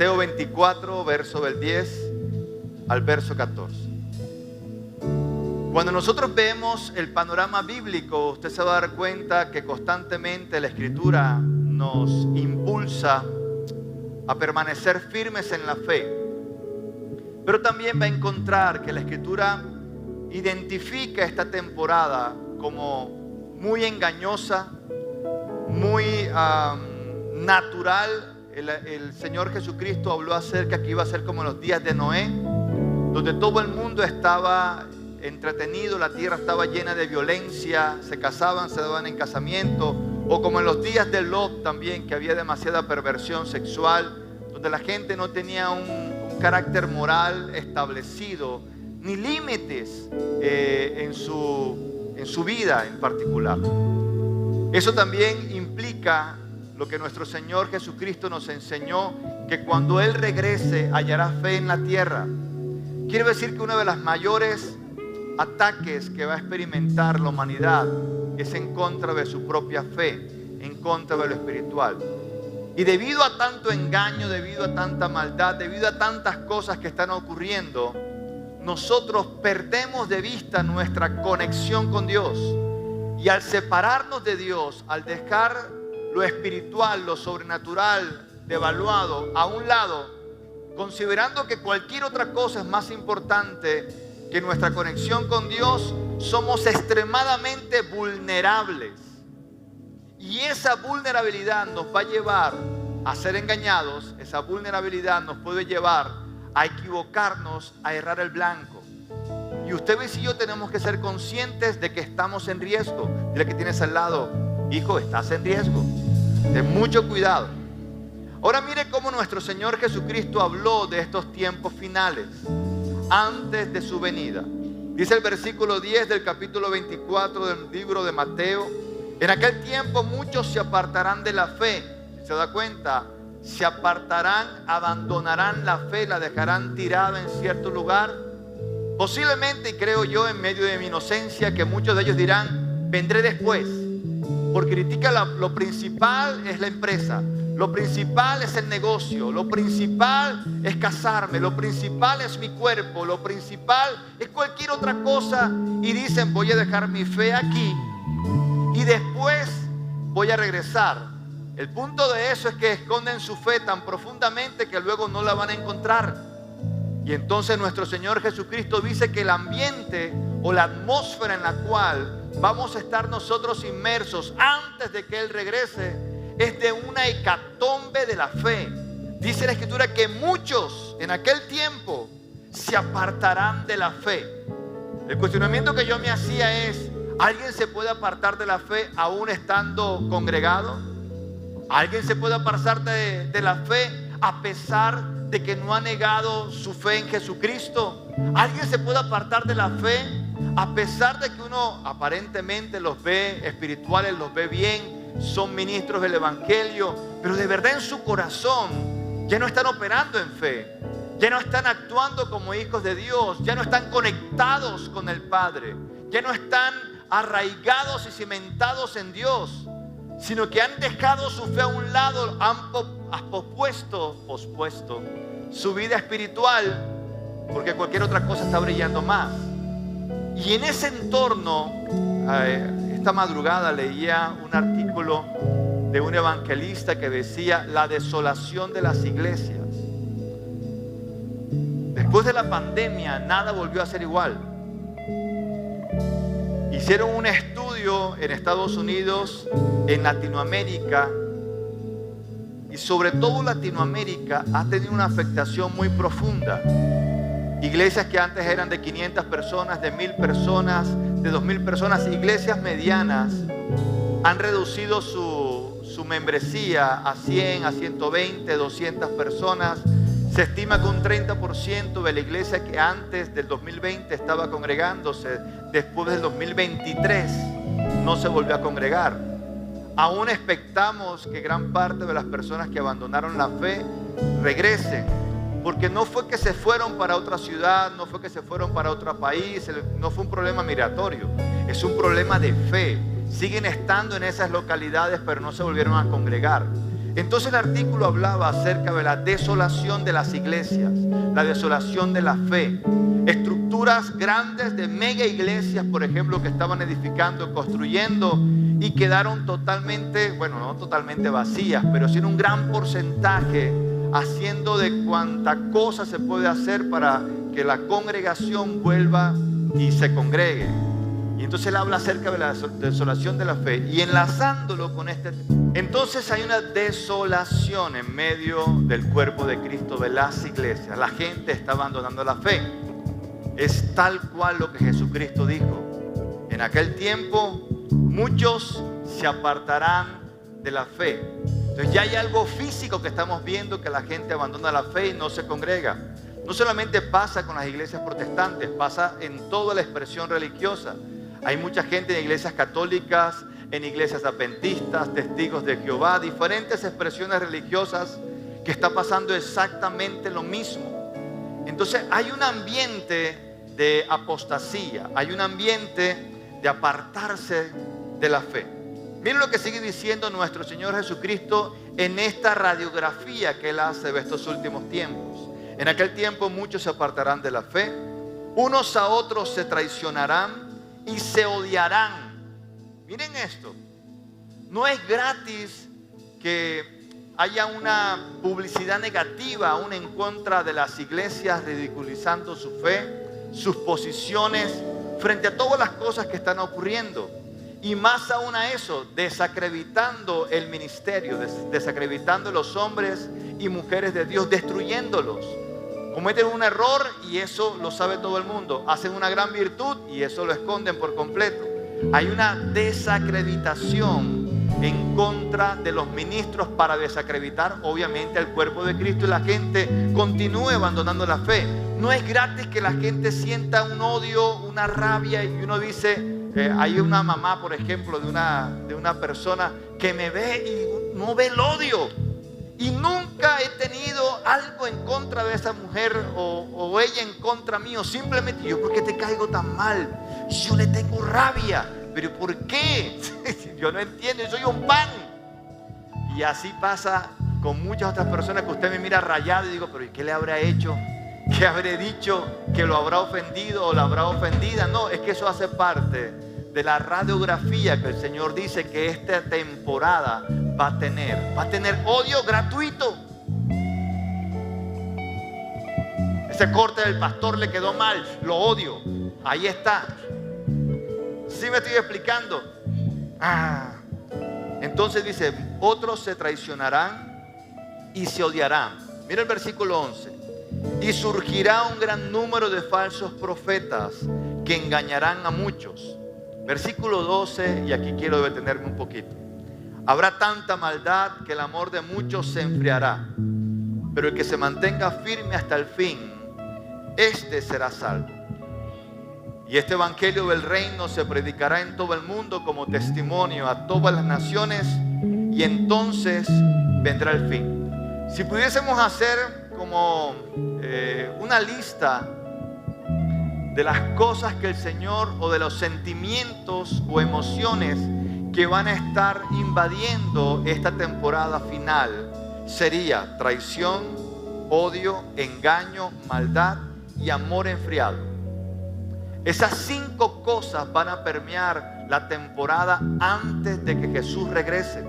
Mateo 24, verso del 10 al verso 14. Cuando nosotros vemos el panorama bíblico, usted se va a dar cuenta que constantemente la Escritura nos impulsa a permanecer firmes en la fe. Pero también va a encontrar que la Escritura identifica esta temporada como muy engañosa, muy natural. El Señor Jesucristo habló acerca que iba a ser como en los días de Noé, donde todo el mundo estaba entretenido, la tierra estaba llena de violencia, se casaban, se daban en casamiento, o como en los días de Lot también, que había demasiada perversión sexual, donde la gente no tenía un carácter moral establecido, ni límites en su vida en particular. Eso también implica lo que nuestro Señor Jesucristo nos enseñó, que cuando Él regrese hallará fe en la tierra. Quiere decir que uno de los mayores ataques que va a experimentar la humanidad es en contra de su propia fe, en contra de lo espiritual. Y debido a tanto engaño, debido a tanta maldad, debido a tantas cosas que están ocurriendo, nosotros perdemos de vista nuestra conexión con Dios. Y al separarnos de Dios, al dejar lo espiritual, lo sobrenatural, devaluado a un lado, considerando que cualquier otra cosa es más importante que nuestra conexión con Dios, somos extremadamente vulnerables. Y esa vulnerabilidad nos va a llevar a ser engañados. Esa vulnerabilidad nos puede llevar a equivocarnos, a errar el blanco. Y ustedes y yo tenemos que ser conscientes de que estamos en riesgo. Dile que tienes al lado: hijo, estás en riesgo. Ten mucho cuidado. Ahora mire cómo nuestro Señor Jesucristo habló de estos tiempos finales antes de su venida. Dice el versículo 10 del capítulo 24 del libro de Mateo: en aquel tiempo muchos se apartarán de la fe. ¿Se da cuenta? Se apartarán, abandonarán la fe, la dejarán tirada en cierto lugar. Posiblemente, y creo yo en medio de mi inocencia, que muchos de ellos dirán: vendré después. Porque critica lo principal es la empresa, lo principal es el negocio, lo principal es casarme, lo principal es mi cuerpo, lo principal es cualquier otra cosa. Y dicen: voy a dejar mi fe aquí y después voy a regresar. El punto de eso es que esconden su fe tan profundamente que luego no la van a encontrar. Y entonces nuestro Señor Jesucristo dice que el ambiente o la atmósfera en la cual vamos a estar nosotros inmersos antes de que Él regrese es de una hecatombe de la fe. Dice la Escritura que muchos en aquel tiempo se apartarán de la fe. El cuestionamiento que yo me hacía es: ¿alguien se puede apartar de la fe aún estando congregado? ¿Alguien se puede apartar de la fe a pesar de que no ha negado su fe en Jesucristo? ¿Alguien se puede apartar de la fe a pesar de que uno aparentemente los ve espirituales, los ve bien, son ministros del Evangelio, pero de verdad en su corazón ya no están operando en fe, ya no están actuando como hijos de Dios, ya no están conectados con el Padre, ya no están arraigados y cimentados en Dios, sino que han dejado su fe a un lado, han pospuesto su vida espiritual porque cualquier otra cosa está brillando más. Y en ese entorno, esta madrugada leía un artículo de un evangelista que decía: la desolación de las iglesias. Después de la pandemia, nada volvió a ser igual. Hicieron un estudio en Estados Unidos, en Latinoamérica, y sobre todo Latinoamérica ha tenido una afectación muy profunda. Iglesias que antes eran de 500 personas, de 1000 personas, de 2000 personas, iglesias medianas han reducido su membresía a 100, a 120, 200 personas. Se estima que un 30% de la iglesia que antes del 2020 estaba congregándose, después del 2023 no se volvió a congregar. Aún expectamos que gran parte de las personas que abandonaron la fe regresen, porque no fue que se fueron para otra ciudad, no fue que se fueron para otro país, no fue un problema migratorio, es un problema de fe. Siguen estando en esas localidades, pero no se volvieron a congregar. Entonces el artículo hablaba acerca de la desolación de las iglesias, la desolación de la fe. Estructuras grandes de mega iglesias, por ejemplo, que estaban edificando, construyendo y quedaron totalmente, bueno, no totalmente vacías, pero sí en un gran porcentaje, haciendo de cuanta cosa se puede hacer para que la congregación vuelva y se congregue. Y entonces él habla acerca de la desolación de la fe y enlazándolo con este. Entonces hay una desolación en medio del cuerpo de Cristo, de las iglesias. La gente está abandonando la fe. Es tal cual lo que Jesucristo dijo. En aquel tiempo muchos se apartarán de la fe. Entonces ya hay algo físico que estamos viendo, que la gente abandona la fe y no se congrega. No solamente pasa con las iglesias protestantes, pasa en toda la expresión religiosa. Hay mucha gente en iglesias católicas, en iglesias adventistas, testigos de Jehová, diferentes expresiones religiosas que está pasando exactamente lo mismo. Entonces hay un ambiente de apostasía, hay un ambiente de apartarse de la fe. Miren lo que sigue diciendo nuestro Señor Jesucristo en esta radiografía que Él hace de estos últimos tiempos. En aquel tiempo muchos se apartarán de la fe, unos a otros se traicionarán y se odiarán. Miren esto, no es gratis que haya una publicidad negativa aún en contra de las iglesias, ridiculizando su fe, sus posiciones frente a todas las cosas que están ocurriendo. Y más aún a eso, desacreditando el ministerio, desacreditando los hombres y mujeres de Dios, destruyéndolos. Cometen un error y eso lo sabe todo el mundo. Hacen una gran virtud y eso lo esconden por completo. Hay una desacreditación en contra de los ministros para desacreditar obviamente al cuerpo de Cristo y la gente continúe abandonando la fe. No es gratis que la gente sienta un odio, una rabia y uno dice, hay una mamá por ejemplo de una persona que me ve y no ve el odio. Y nunca he tenido algo en contra de esa mujer o ella en contra mío. Simplemente yo, ¿por qué te caigo tan mal? Yo le tengo rabia. ¿Pero por qué? Yo no entiendo, yo soy un pan. Y así pasa con muchas otras personas que usted me mira rayado y digo, ¿pero qué le habrá hecho? ¿Qué habré dicho? ¿Que lo habrá ofendido o la habrá ofendida? No, es que eso hace parte de la radiografía que el Señor dice que esta temporada va a tener odio gratuito. Ese corte del pastor le quedó mal, lo odio. Ahí está. ¿Sí me estoy explicando? Entonces dice, otros se traicionarán y se odiarán. Mira el versículo 11. Y surgirá un gran número de falsos profetas que engañarán a muchos. Versículo 12, y aquí quiero detenerme un poquito. Habrá tanta maldad que el amor de muchos se enfriará, pero el que se mantenga firme hasta el fin, este será salvo. Y este evangelio del reino se predicará en todo el mundo como testimonio a todas las naciones, y entonces vendrá el fin. Si pudiésemos hacer como una lista de las cosas que el Señor, o de los sentimientos o emociones que van a estar invadiendo esta temporada final, sería traición, odio, engaño, maldad y amor enfriado. Esas 5 cosas van a permear la temporada antes de que Jesús regrese.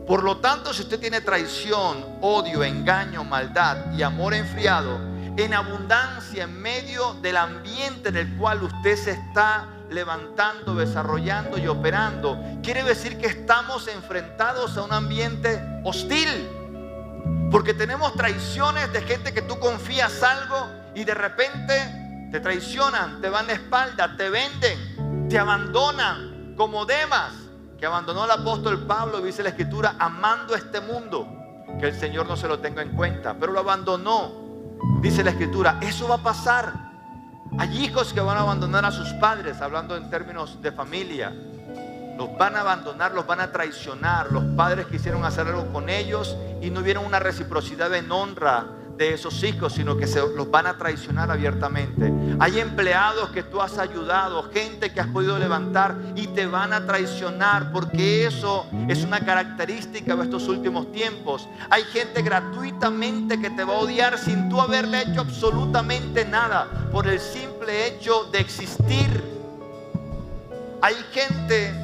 Por lo tanto, si usted tiene traición, odio, engaño, maldad y amor enfriado en abundancia en medio del ambiente en el cual usted se está levantando, desarrollando y operando, quiere decir que estamos enfrentados a un ambiente hostil, porque tenemos traiciones de gente que tú confías algo y de repente te traicionan, te van la espalda, te venden, te abandonan, como Demas, que abandonó al apóstol Pablo, dice la Escritura, amando este mundo, que el Señor no se lo tenga en cuenta, pero lo abandonó. Dice la Escritura, eso va a pasar. Hay hijos que van a abandonar a sus padres, hablando en términos de familia. Los van a abandonar, los van a traicionar. Los padres quisieron hacer algo con ellos y no hubieron una reciprocidad en honra de esos hijos, sino que los van a traicionar abiertamente. Hay empleados que tú has ayudado, gente que has podido levantar y te van a traicionar, porque eso es una característica de estos últimos tiempos. Hay gente gratuitamente que te va a odiar sin tú haberle hecho absolutamente nada, por el simple hecho de existir. Hay gente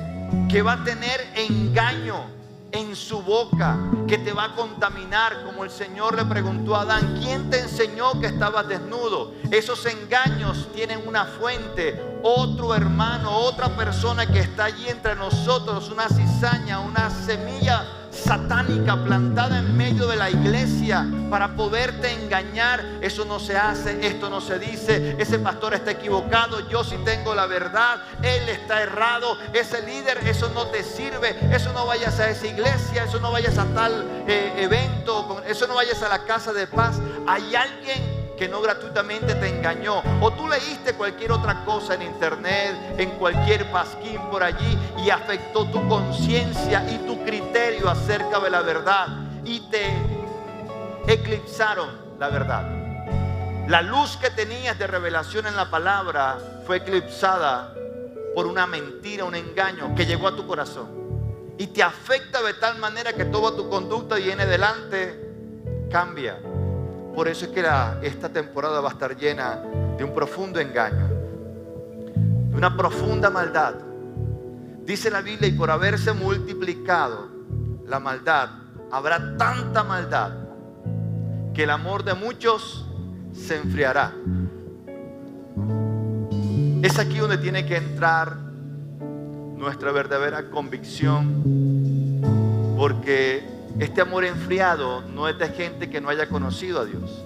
que va a tener engaño en su boca, que te va a contaminar, como el Señor le preguntó a Adán: ¿quién te enseñó que estabas desnudo? Esos engaños tienen una fuente, otro hermano, otra persona que está allí entre nosotros, una cizaña, una semilla satánica plantada en medio de la iglesia para poderte engañar. Eso no se hace, esto no se dice, ese pastor está equivocado, yo sí tengo la verdad, él está errado, ese líder, eso no te sirve, eso no vayas a esa iglesia, eso no vayas a tal evento, eso no vayas a la casa de paz. Hay alguien que no gratuitamente te engañó, o tú leíste cualquier otra cosa en internet, en cualquier pasquín por allí, y afectó tu conciencia y tu criterio acerca de la verdad, y te eclipsaron la verdad. La luz que tenías de revelación en la palabra fue eclipsada por una mentira, un engaño que llegó a tu corazón y te afecta de tal manera que toda tu conducta y en adelante cambia. Por eso es que esta temporada va a estar llena de un profundo engaño, de una profunda maldad. Dice la Biblia: y por haberse multiplicado la maldad, habrá tanta maldad que el amor de muchos se enfriará. Es aquí donde tiene que entrar nuestra verdadera convicción, porque este amor enfriado no es de gente que no haya conocido a Dios,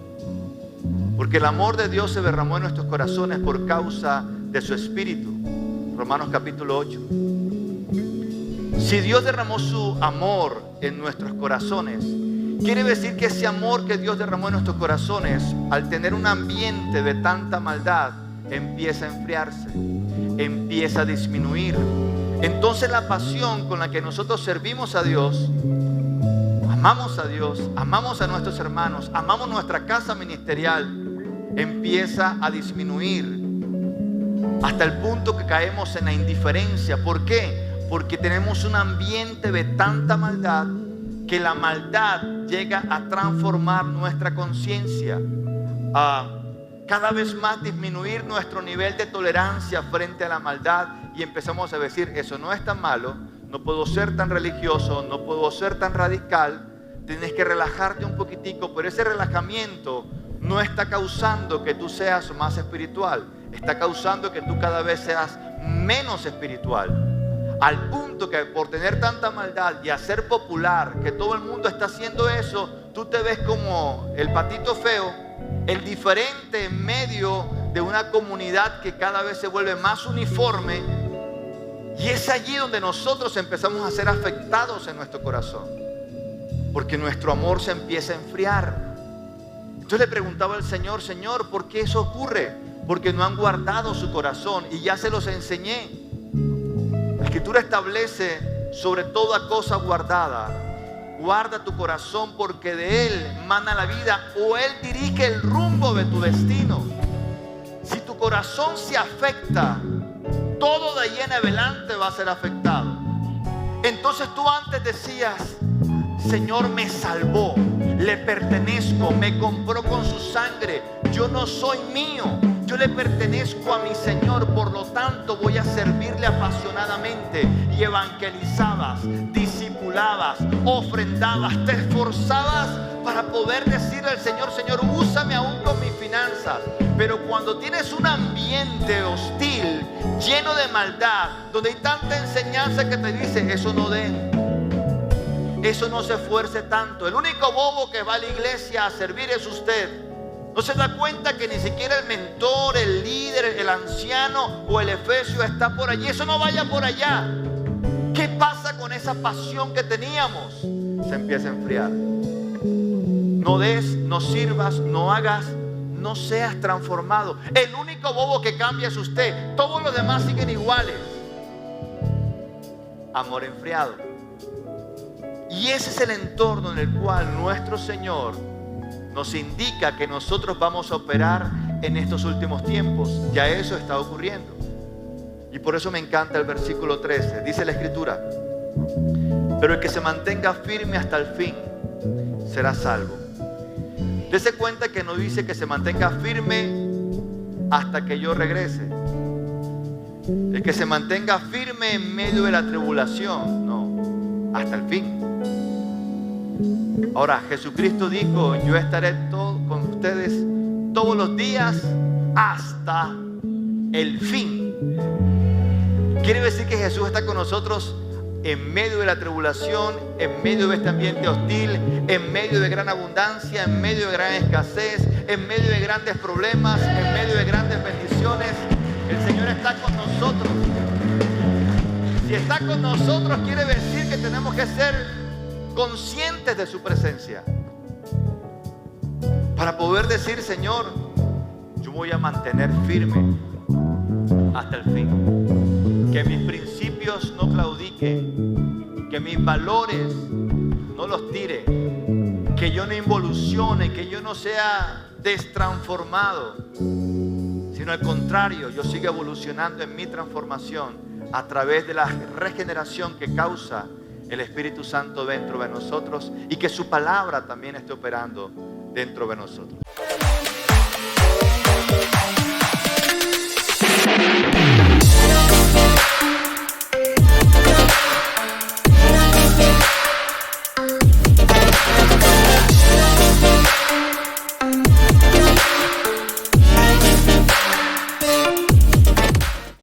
porque el amor de Dios se derramó en nuestros corazones por causa de su Espíritu. Romanos capítulo 8. Si Dios derramó su amor en nuestros corazones, quiere decir que ese amor que Dios derramó en nuestros corazones, al tener un ambiente de tanta maldad, empieza a enfriarse, empieza a disminuir. Entonces la pasión con la que nosotros servimos a Dios, amamos a Dios, amamos a nuestros hermanos, amamos nuestra casa ministerial, empieza a disminuir hasta el punto que caemos en la indiferencia. ¿Por qué? Porque tenemos un ambiente de tanta maldad que la maldad llega a transformar nuestra conciencia, a cada vez más disminuir nuestro nivel de tolerancia frente a la maldad, y empezamos a decir: eso no es tan malo, no puedo ser tan religioso, no puedo ser tan radical. Tienes que relajarte un poquitico, pero ese relajamiento no está causando que tú seas más espiritual, está causando que tú cada vez seas menos espiritual. Al punto que por tener tanta maldad y hacer popular que todo el mundo está haciendo eso, tú te ves como el patito feo, el diferente en medio de una comunidad que cada vez se vuelve más uniforme. Y es allí donde nosotros empezamos a ser afectados en nuestro corazón, porque nuestro amor se empieza a enfriar. Entonces le preguntaba al Señor: Señor, ¿por qué eso ocurre? Porque no han guardado su corazón, y ya se los enseñé. La Escritura establece: sobre toda cosa guardada, guarda tu corazón, porque de él mana la vida, o él dirige el rumbo de tu destino. Si tu corazón se afecta, todo de ahí en adelante va a ser afectado. Entonces tú antes decías: Señor me salvó, le pertenezco, me compró con su sangre, yo no soy mío, yo le pertenezco a mi Señor, por lo tanto voy a servirle apasionadamente. Y evangelizabas, discipulabas, ofrendabas, te esforzabas para poder decirle al Señor: Señor, úsame aún con mis finanzas. Pero cuando tienes un ambiente hostil, lleno de maldad, donde hay tanta enseñanza que te dice: eso no dé, eso no se esfuerce tanto, el único bobo que va a la iglesia a servir es usted. No se da cuenta que ni siquiera el mentor, el líder, el anciano o el efesio está por allí. Eso no vaya por allá. ¿Qué pasa con esa pasión que teníamos? Se empieza a enfriar. No des, no sirvas, no hagas, no seas transformado. El único bobo que cambia es usted. Todos los demás siguen iguales. Amor enfriado. Y ese es el entorno en el cual nuestro Señor nos indica que nosotros vamos a operar en estos últimos tiempos. Ya eso está ocurriendo. Y por eso me encanta el versículo 13. Dice la Escritura: pero el que se mantenga firme hasta el fin será salvo. Dese cuenta que no dice que se mantenga firme hasta que yo regrese. El que se mantenga firme en medio de la tribulación, no, hasta el fin. Ahora, Jesucristo dijo: yo estaré con ustedes todos los días hasta el fin. Quiere decir que Jesús está con nosotros en medio de la tribulación, en medio de este ambiente hostil, en medio de gran abundancia, en medio de gran escasez, en medio de grandes problemas, en medio de grandes bendiciones. El Señor está con nosotros. Si está con nosotros, quiere decir que tenemos que ser conscientes de su presencia para poder decir: Señor, yo voy a mantener firme hasta el fin. Que mis principios no claudiquen, que mis valores no los tire, que yo no involucione, que yo no sea destransformado, sino al contrario, yo siga evolucionando en mi transformación a través de la regeneración que causa el Espíritu Santo dentro de nosotros, y que su palabra también esté operando dentro de nosotros.